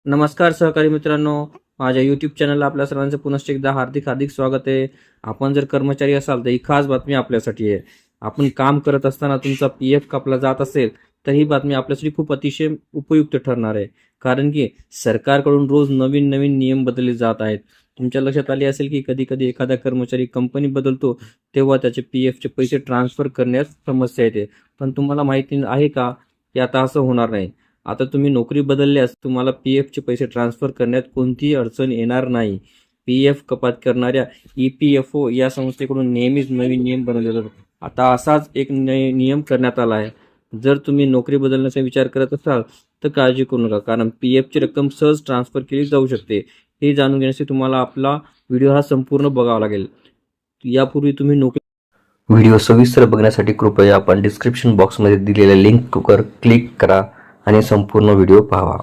नमस्कार सहकारी मित्रांनो, माझ्या यूट्यूब चॅनलला आपल्या सर्वांचं पुनश्च एकदा हार्दिक हार्दिक स्वागत आहे. आपण जर कर्मचारी असाल तर ही खास बातमी आपल्यासाठी आहे. आपण काम करत असताना तुमचा PF कापला जात असेल तर ही बातमी आपल्यासाठी खूप अतिशय उपयुक्त ठरणार आहे. कारण की सरकारकडून रोज नवीन नवीन नियम बदलले जात आहेत. तुमच्या लक्षात आले असेल की कधी कधी एखादा कर्मचारी कंपनी बदलतो तेव्हा त्याचे PFचे पैसे ट्रान्सफर करण्यात समस्या येते. पण तुम्हाला माहिती आहे का की आता असं होणार नाही. आता तुम्ही नोकरी बदलल्यास तुम्हाला PFचे पैसे ट्रान्सफर करण्यात कोणतीही अडचण येणार नाही. PF कपात करणाऱ्या EPFO या संस्थेकडून नेहमीच नवीन नियम बनवले जातात. आता असाच एक नियम करण्यात आला आहे. जर तुम्ही नोकरी बदलण्याचा विचार करत असाल तर काळजी करू नका, कारण PFची रक्कम सहज ट्रान्सफर केली जाऊ शकते. हे जाणून घेण्यासाठी तुम्हाला आपला व्हिडिओ हा संपूर्ण बघावा लागेल. यापूर्वी तुम्ही नोकरी व्हिडिओ सविस्तर बघण्यासाठी कृपया आपण डिस्क्रिप्शन बॉक्समध्ये दिलेल्या लिंकवर क्लिक करा आणि संपूर्ण व्हिडिओ पाहावा.